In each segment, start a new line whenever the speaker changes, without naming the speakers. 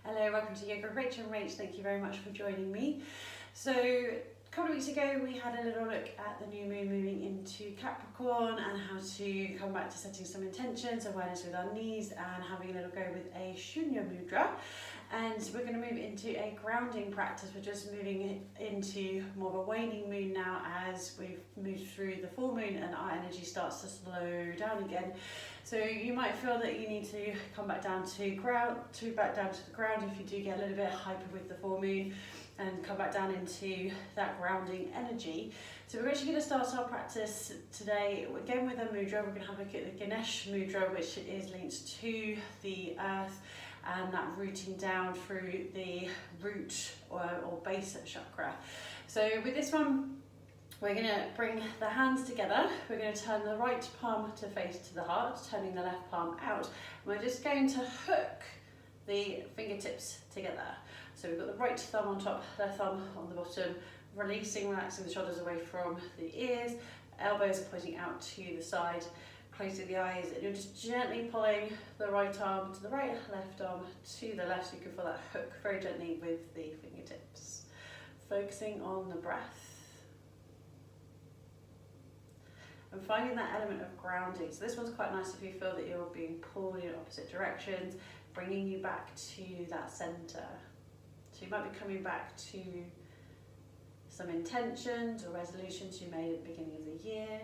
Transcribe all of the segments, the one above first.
Hello, welcome to Yoga with Rachel and Rach. Thank you very much for joining me. So a couple of weeks ago we had a little look at the new moon moving into Capricorn and how to come back to setting some intentions, awareness with our knees, and having a little go with a Shunya Mudra. And we're going to move into a grounding practice. We're just moving into more of a waning moon now as we've moved through the full moon and our energy starts to slow down again. So you might feel that you need to come back down to the ground if you do get a little bit hyper with the full moon, and come back down into that grounding energy. So we're actually going to start our practice today again with a mudra. We're going to have a look at the Ganesh mudra, which is linked to the earth and that rooting down through the root or base chakra. So with this one, we're going to bring the hands together. We're going to turn the right palm to face to the heart, turning the left palm out. We're just going to hook the fingertips together. So we've got the right thumb on top, left thumb on the bottom, releasing, relaxing the shoulders away from the ears. Elbows are pointing out to the side, closing the eyes, and you're just gently pulling the right arm to the right, left arm to the left. So you can feel that hook very gently with the fingertips. Focusing on the breath. And finding that element of grounding. So this one's quite nice if you feel that you're being pulled in opposite directions, bringing you back to that centre. So you might be coming back to some intentions or resolutions you made at the beginning of the year.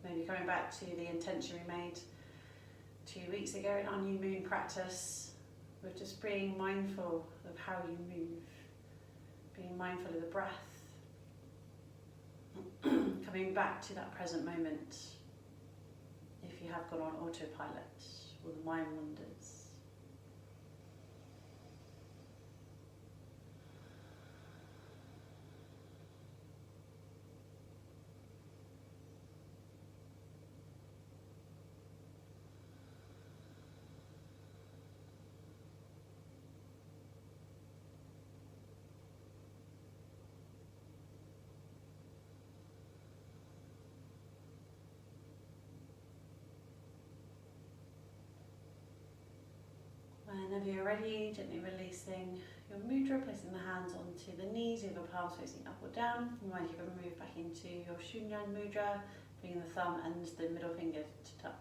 Maybe coming back to the intention we made 2 weeks ago in our new moon practice, with just being mindful of how you move, being mindful of the breath. Coming back to that present moment if you have gone on autopilot or the mind wanders. Whenever you're ready, gently releasing your mudra, placing the hands onto the knees, either palms facing up or down. You might even move back into your Shunya Mudra, bringing the thumb and the middle finger to touch.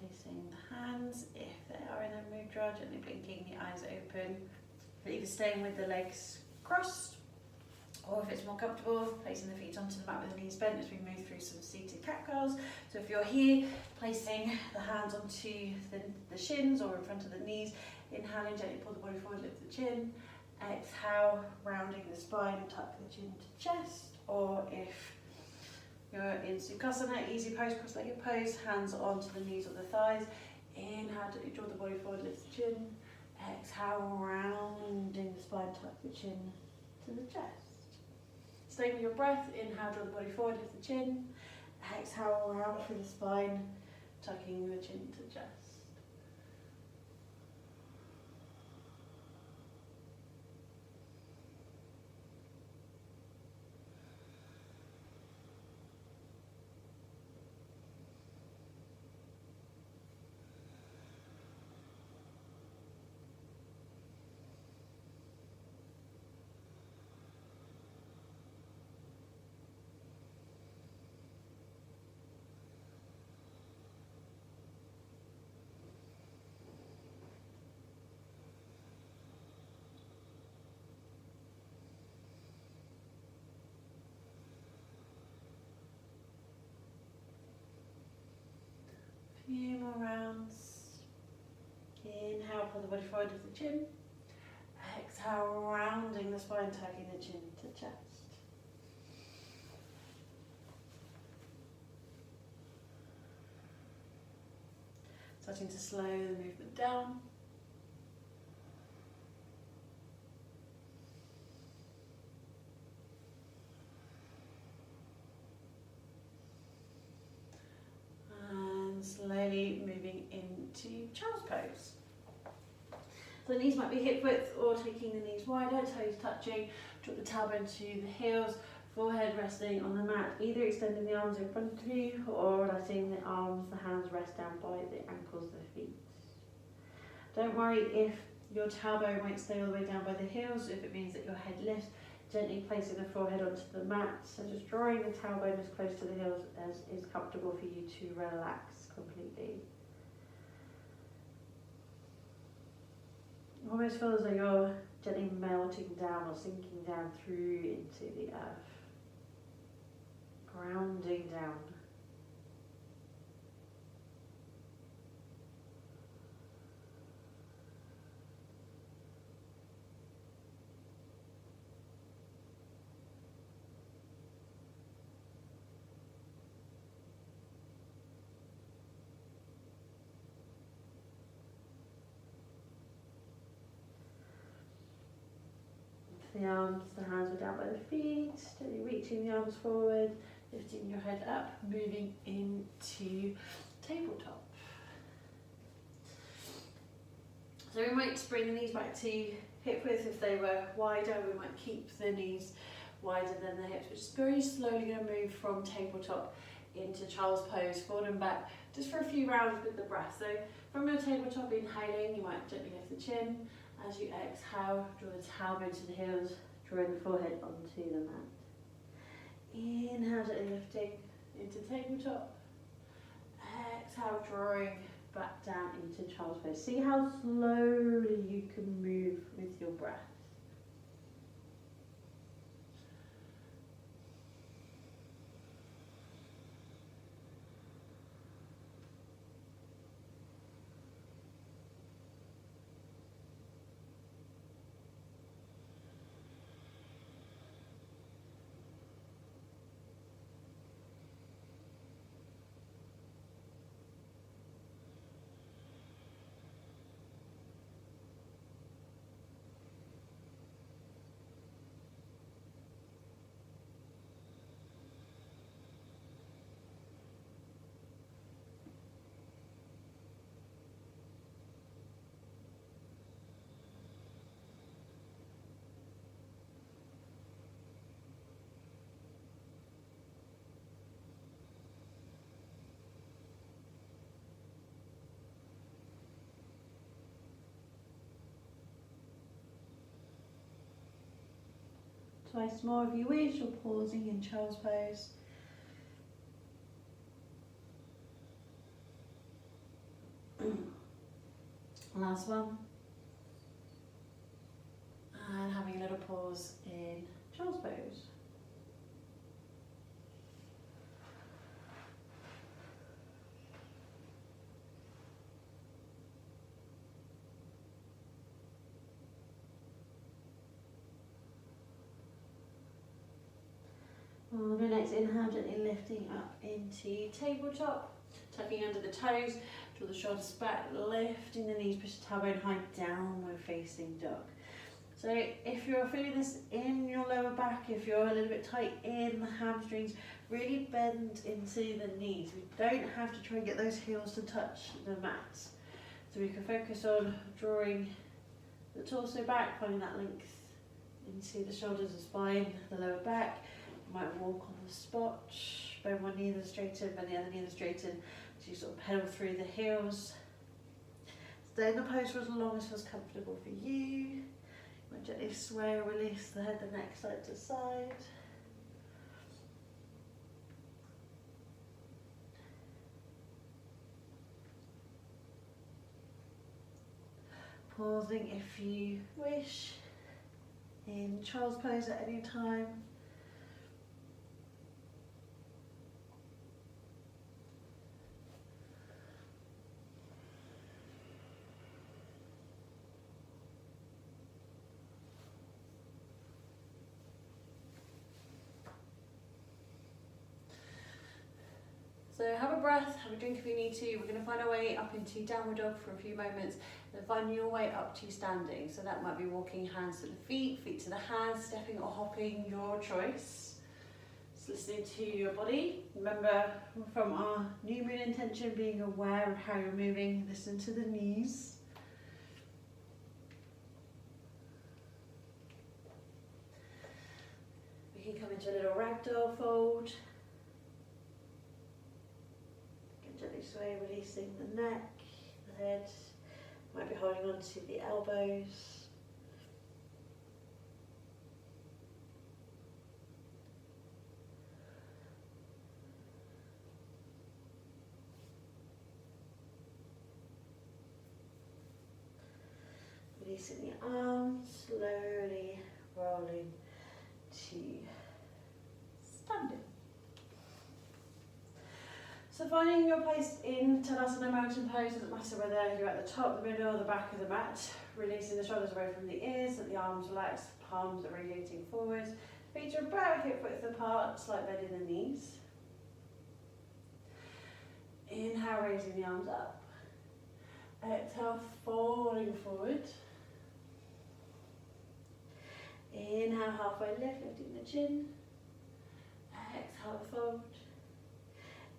Releasing the hands if they are in a mudra, gently blinking the eyes open, either staying with the legs crossed, or if it's more comfortable, placing the feet onto the mat with the knees bent as we move through some seated cat cows. So if you're here, placing the hands onto the shins or in front of the knees, inhaling, gently pull the body forward, lift the chin. Exhale, rounding the spine, tuck the chin to chest, or if you're in Sukhasana, easy pose, cross-legged pose, hands onto the knees or the thighs. Inhale, draw the body forward, lift the chin. Exhale, rounding the spine, tuck the chin to the chest. Stay with your breath. Inhale, draw the body forward, lift the chin. Exhale, round through the spine, tucking the chin to the chest. Few more rounds. Inhale, pull the body forward with the chin. Exhale, rounding the spine, tucking the chin to the chest. Starting to slow the movement down. slowly moving into child's pose. So the knees might be hip width or taking the knees wider, toes touching, drop the tailbone to the heels, forehead resting on the mat, either extending the arms in front of you or letting the arms, the hands rest down by the ankles of the feet. Don't worry if your tailbone won't stay all the way down by the heels, if it means that your head lifts, gently placing the forehead onto the mat. So just drawing the tailbone as close to the heels as is comfortable for you to relax completely. Almost feel as though you're gently melting down or sinking down through into the earth. Grounding down. The arms, the hands are down by the feet, gently reaching the arms forward, lifting your head up, moving into tabletop. So we might bring the knees back to hip width if they were wider. We might keep the knees wider than the hips. We're just very slowly going to move from tabletop into child's pose, forward and back, just for a few rounds with the breath. So from your tabletop, inhaling, you might gently lift the chin. As you exhale, draw the tailbone to the heels, drawing the forehead onto the mat. Inhale, gently lifting into tabletop. Exhale, drawing back down into child's pose. See how slowly you can move with your breath. Twice more if you wish, or pausing in child's pose. Last one. And having a little pause in child's pose. On the next inhale, gently lifting up into tabletop, tucking under the toes, draw the shoulders back, lifting the knees, push the tailbone high, downward facing dog. So if you're feeling this in your lower back, if you're a little bit tight in the hamstrings, really bend into the knees. We don't have to try and get those heels to touch the mat. So we can focus on drawing the torso back, finding that length into the shoulders and spine, the lower back. You might walk on the spot, bend one knee, then straighten, bend the other knee, then straighten. So you sort of pedal through the heels. Stay in the pose for as long as feels comfortable for you. You might gently sway or release the head, the neck, side to side. Pausing if you wish in child's pose at any time. So have a breath, have a drink if you need to. We're going to find our way up into downward dog for a few moments, then find your way up to standing. So that might be walking hands to the feet, feet to the hands, stepping or hopping, your choice. listening to your body. Remember from our new moon intention, being aware of how you're moving. Listen to the knees. We can come into a little ragdoll fold. You can gently sway, releasing the neck, the head. Might be holding on to the elbows. Releasing the arms, slowly rolling to standing. So finding your place in Tadasana mountain pose, doesn't matter whether you're at the top, the middle, or the back of the mat. Releasing the shoulders away from the ears, let the arms relax, palms are radiating forwards. Feet are about hip width apart, slight bend in the knees. Inhale, raising the arms up. Exhale, folding forward. Inhale, halfway lift, lifting the chin. Exhale, fold.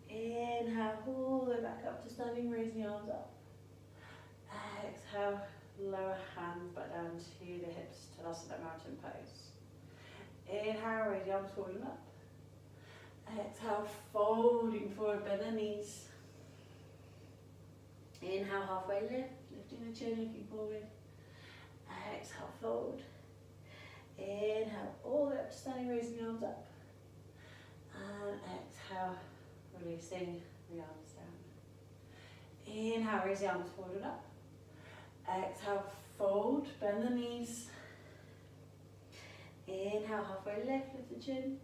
Inhale, all the way back up to standing, raising the arms up. Exhale, lower hands back down to the hips, Tadasana mountain pose. Inhale, raise the arms forward and up. Exhale, folding forward, bend the knees. Inhale, halfway lift, lifting the chin, looking forward. Exhale, fold. Inhale, all the way up to standing, raising the arms up. And exhale, releasing the arms down. Inhale, raise the arms forward and up. Exhale, fold, bend the knees. Inhale, halfway lift, lift the chin.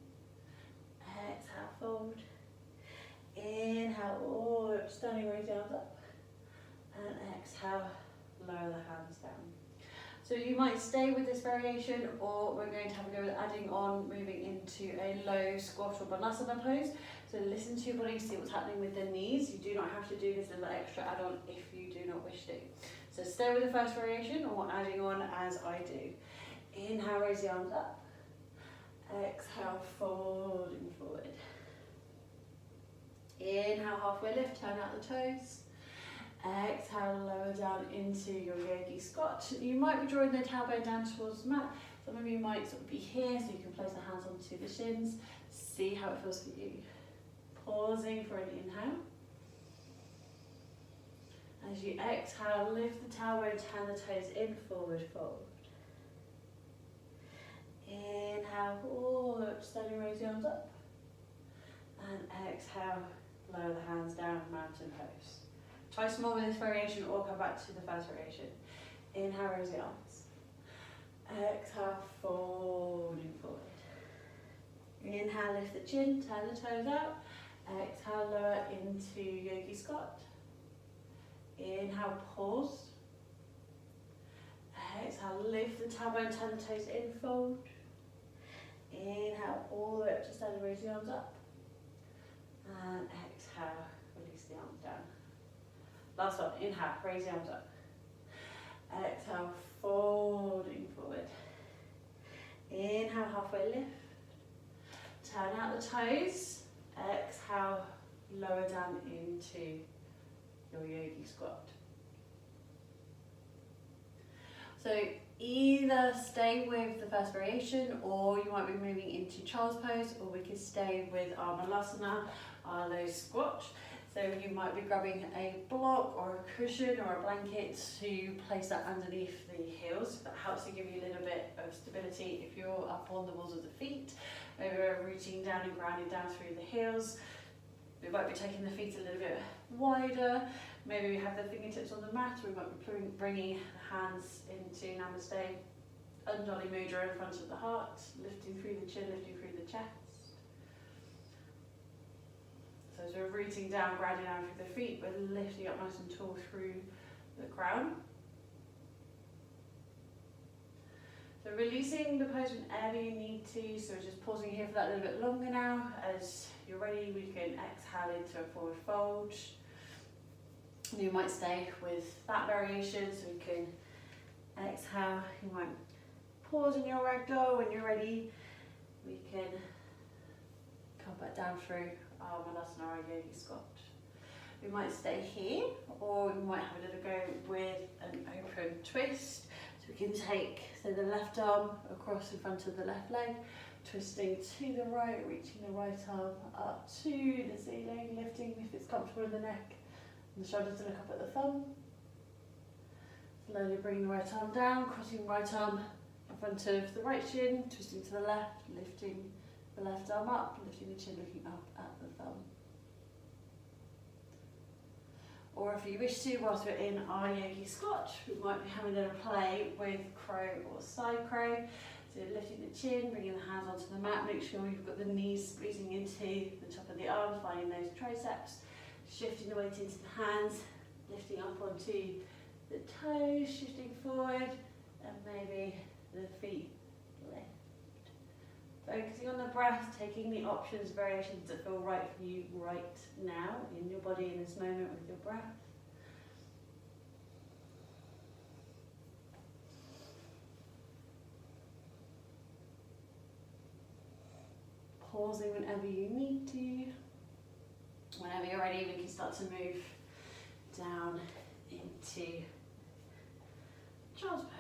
Exhale, fold. Inhale, all the way up to standing, raise the arms up. And exhale, lower the hands down. So you might stay with this variation, or we're going to have a go at adding on, moving into a low squat or balasana pose. So listen to your body, see what's happening with the knees. You do not have to do this little extra add-on if you do not wish to. So stay with the first variation, or adding on as I do. Inhale, raise the arms up. Exhale, folding forward. Inhale, halfway lift, turn out the toes. Exhale, lower down into your yogi squat. You might be drawing the tailbone down towards the mat. Some of you might sort of be here, so you can place the hands onto the shins. See how it feels for you. Pausing for an inhale. As you exhale, lift the tailbone, turn the toes in, forward fold. Inhale, all the way up to standing, raise the arms up. And exhale, lower the hands down, mountain pose. Try some more with this variation, or come back to the first variation. Inhale, raise the arms. Exhale, folding forward. Inhale, lift the chin, turn the toes out. Exhale, lower into yogi squat. Inhale, pause. Exhale, lift the tailbone, turn the toes in, fold. Inhale, all the way up to standing, raise the arms up. And exhale, release the arms down. Last one, inhale, raise the arms up. Exhale, folding forward. Inhale, halfway lift. Turn out the toes. Exhale, lower down into your yogi squat. So either stay with the first variation, or you might be moving into child's pose, or we can stay with our malasana, our low squat. So you might be grabbing a block or a cushion or a blanket to place that underneath the heels. That helps to give you a little bit of stability if you're up on the balls of the feet. Maybe we're reaching down and grounding down through the heels. We might be taking the feet a little bit wider. Maybe we have the fingertips on the mat. We might be bringing the hands into Namaste, Undali Mudra in front of the heart, lifting through the chin, lifting through the chest. So as we're rooting down, grounding down through the feet, we're lifting up nice and tall through the crown. So releasing the pose whenever you need to. So just pausing here for that a little bit longer now. As you're ready, we can exhale into a forward fold. And you might stay with that variation, so we can exhale. You might pause in your ragdoll when you're ready. We can come back down through Malasana or Yogi Scott. We might stay here, or we might have a little go with an open twist. So we can take, so the left arm across in front of the left leg, twisting to the right, reaching the right arm up to the ceiling, lifting if it's comfortable in the neck, and the shoulders to look up at the thumb. Slowly bring the right arm down, crossing the right arm in front of the right shin, twisting to the left, lifting the left arm up, lifting the chin, looking up at the thumb. Or if you wish to, whilst we're in our Yogi Squat, we might be having a little play with crow or side crow. So lifting the chin, bringing the hands onto the mat, make sure you've got the knees squeezing into the top of the arms, finding those triceps, shifting the weight into the hands, lifting up onto the toes, shifting forward, and maybe the feet lift. Focusing on the breath, taking the options, variations that feel right for you right now in your body in this moment with your breath. Pausing whenever you need to. Whenever you're ready, we can start to move down into child's pose.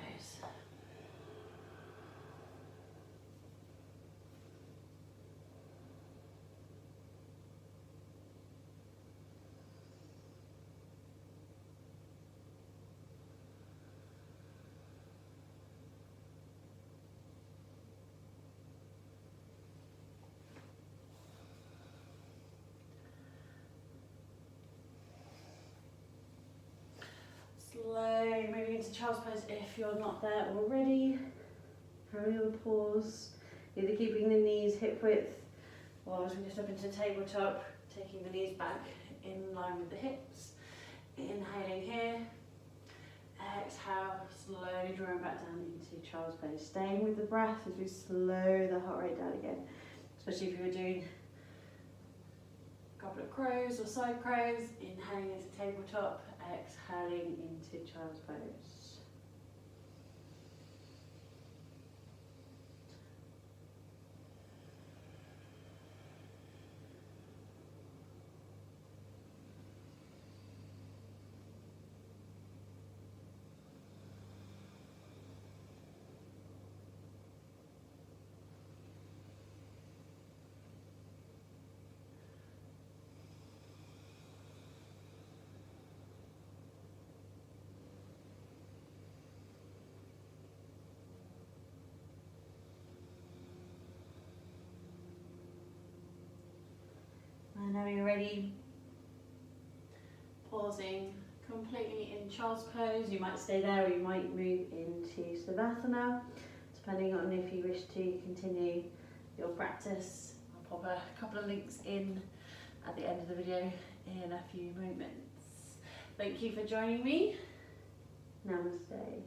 Slow, moving into child's pose if you're not there already. Having a little pause, either keeping the knees hip width, or as we lift up into tabletop, taking the knees back in line with the hips. Inhaling here. Exhale, slowly drawing back down into child's pose. Staying with the breath as we slow the heart rate down again, especially if you were doing a couple of crows or side crows. Inhaling into tabletop, exhaling into child's pose. Whenever you're ready, pausing completely in child's pose. You might stay there or you might move into Savasana, depending on if you wish to continue your practice. I'll pop a couple of links in at the end of the video in a few moments. Thank you for joining me. Namaste.